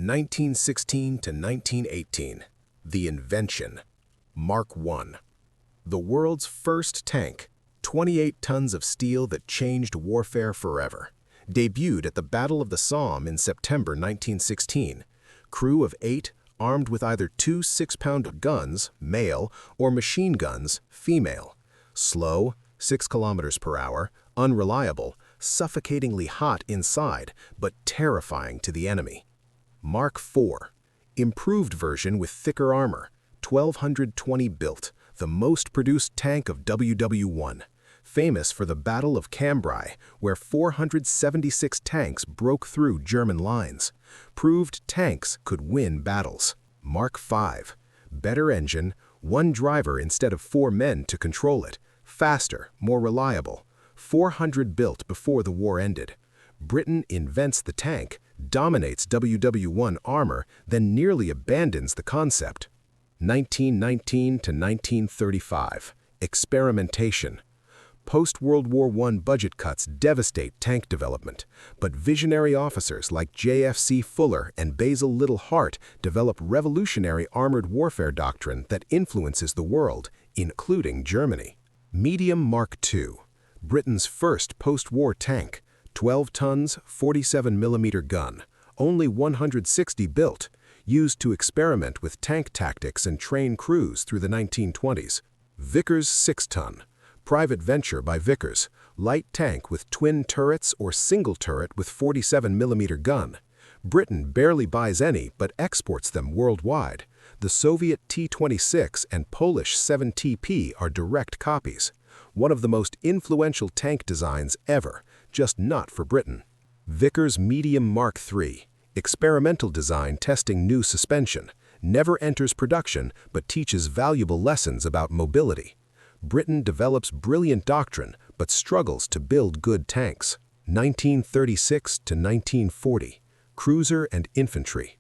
1916 to 1918, the Invention, Mark I. The world's first tank, 28 tons of steel that changed warfare forever. Debuted at the Battle of the Somme in September 1916. Crew of 8, armed with either two 6-pound guns, male, or machine guns, female. Slow, 6 kilometers per hour, unreliable, suffocatingly hot inside, but terrifying to the enemy. Mark IV, improved version with thicker armor, 1220 built, the most produced tank of WW1, famous for the Battle of Cambrai, where 476 tanks broke through German lines. Proved tanks could win battles. Mark V, better engine, 1 driver instead of 4 men to control it, faster, more reliable, 400 built before the war ended. Britain invents the tank, dominates WW1 armor, then nearly abandons the concept. 1919 to 1935, experimentation. Post-World War I budget cuts devastate tank development, but visionary officers like J.F.C. Fuller and Basil Little Hart develop revolutionary armored warfare doctrine that influences the world, including Germany. Medium Mark II, Britain's first post-war tank, 12 tons, 47mm gun, only 160 built, used to experiment with tank tactics and train crews through the 1920s. Vickers 6-ton, private venture by Vickers, light tank with twin turrets or single turret with 47mm gun. Britain barely buys any but exports them worldwide. The Soviet T-26 and Polish 7TP are direct copies. One of the most influential tank designs ever, just not for Britain. Vickers Medium Mark III, experimental design testing new suspension, never enters production but teaches valuable lessons about mobility. Britain develops brilliant doctrine but struggles to build good tanks. 1936 to 1940, cruiser and infantry.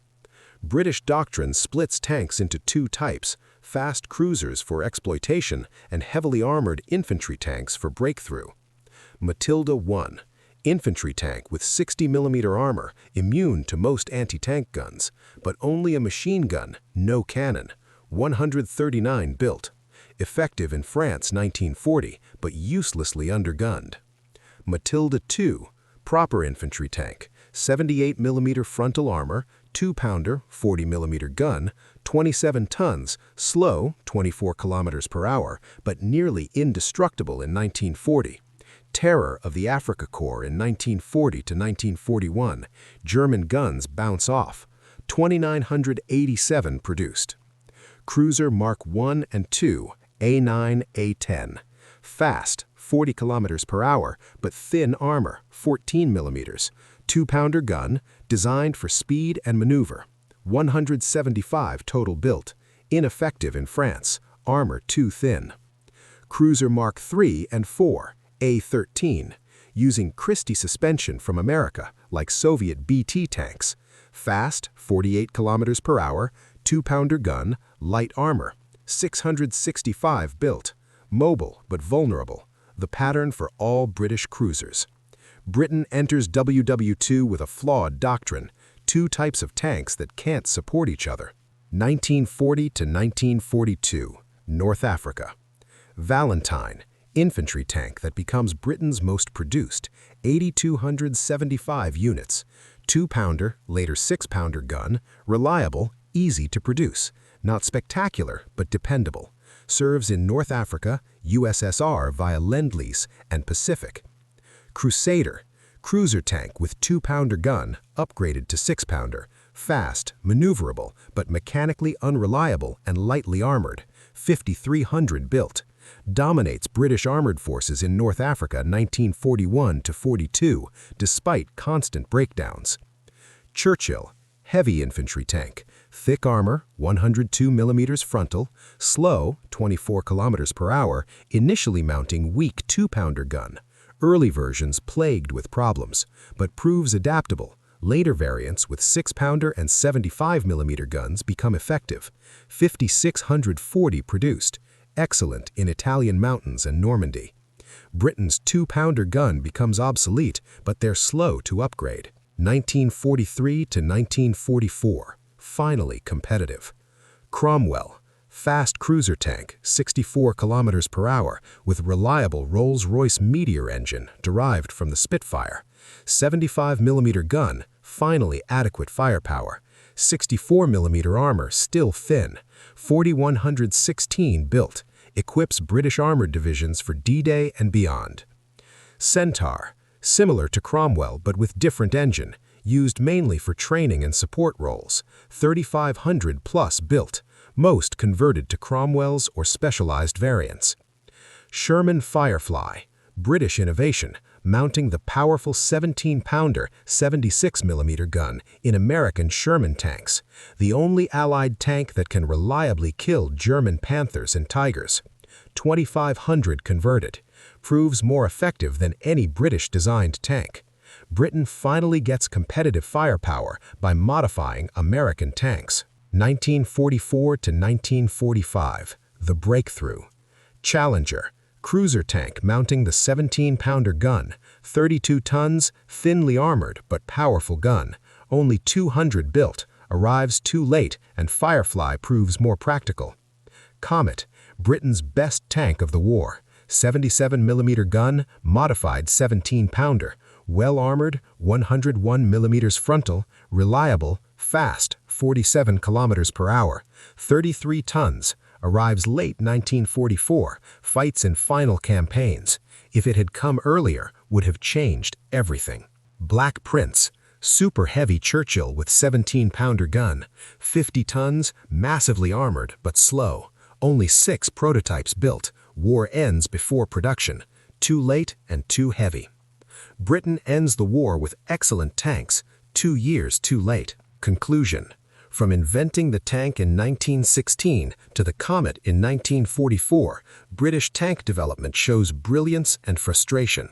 British doctrine splits tanks into 2 types, fast cruisers for exploitation and heavily armored infantry tanks for breakthrough. Matilda I, infantry tank with 60mm armor, immune to most anti-tank guns, but only a machine gun, no cannon, 139 built. Effective in France 1940, but uselessly undergunned. Matilda II, proper infantry tank, 78mm frontal armor, 2-pounder, 40mm gun, 27 tons, slow, 24 kilometers per hour, but nearly indestructible in 1940. Terror of the Africa Corps in 1940 to 1941. German guns bounce off. 2,987 produced. Cruiser Mark I and II, A9, A10. Fast, 40 kilometers per hour, but thin armor, 14mm. 2-pounder gun, designed for speed and maneuver. 175 total built. Ineffective in France, armor too thin. Cruiser Mark III and IV, A13, using Christie suspension from America, like Soviet BT tanks. Fast, 48 kilometers per hour, 2-pounder gun, light armor, 665 built. Mobile but vulnerable, the pattern for all British cruisers. Britain enters WW2 with a flawed doctrine, 2 types of tanks that can't support each other. 1940 to 1942, North Africa. Valentine, infantry tank that becomes Britain's most produced, 8,275 units. 2-pounder, later 6-pounder gun, reliable, easy to produce, not spectacular but dependable. Serves in North Africa, USSR via Lend-Lease, and Pacific. Crusader, cruiser tank with 2-pounder gun, upgraded to 6-pounder, fast, maneuverable, but mechanically unreliable and lightly armored, 5,300 built. Dominates British armored forces in North Africa 1941 to 42, despite constant breakdowns. Churchill, heavy infantry tank, thick armor, 102mm frontal, slow, 24 kilometers per hour, initially mounting weak 2-pounder gun. Early versions plagued with problems, but proves adaptable. Later variants with 6-pounder and 75mm guns become effective. 5,640 produced. Excellent in Italian mountains and Normandy. Britain's 2-pounder gun becomes obsolete, but they're slow to upgrade. 1943 to 1944, finally competitive. Cromwell, fast cruiser tank, 64 kilometers per hour, with reliable Rolls-Royce Meteor engine derived from the Spitfire. 75mm gun, finally adequate firepower. 64mm armor, still thin. 4116 built, equips British armored divisions for D-Day and beyond. Centaur, similar to Cromwell but with different engine, used mainly for training and support roles. 3,500 plus built, most converted to Cromwell's or specialized variants. Sherman Firefly, British innovation, mounting the powerful 17-pounder 76mm gun in American Sherman tanks, the only Allied tank that can reliably kill German Panthers and Tigers. 2,500 converted, proves more effective than any British-designed tank. Britain finally gets competitive firepower by modifying American tanks. 1944 to 1945, the breakthrough. Challenger, cruiser tank mounting the 17-pounder gun, 32 tons, thinly armored but powerful gun, only 200 built, arrives too late and Firefly proves more practical. Comet, Britain's best tank of the war, 77mm gun, modified 17-pounder, well-armored, 101mm frontal, reliable, fast, 47 kilometers per hour, 33 tons, arrives late 1944, fights in final campaigns. If it had come earlier, would have changed everything. Black Prince, super heavy Churchill with 17-pounder gun, 50 tons, massively armored but slow. Only 6 prototypes built, war ends before production, too late and too heavy. Britain ends the war with excellent tanks, 2 years too late. Conclusion. From inventing the tank in 1916 to the Comet in 1944, British tank development shows brilliance and frustration.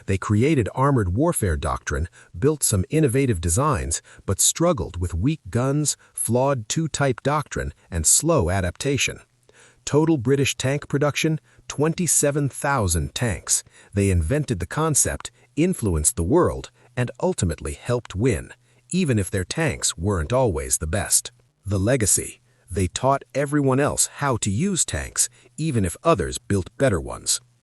They created armored warfare doctrine, built some innovative designs, but struggled with weak guns, flawed two-type doctrine, and slow adaptation. Total British tank production, 27,000 tanks. They invented the concept, influenced the world, and ultimately helped win, even if their tanks weren't always the best. The legacy. They taught everyone else how to use tanks, even if others built better ones.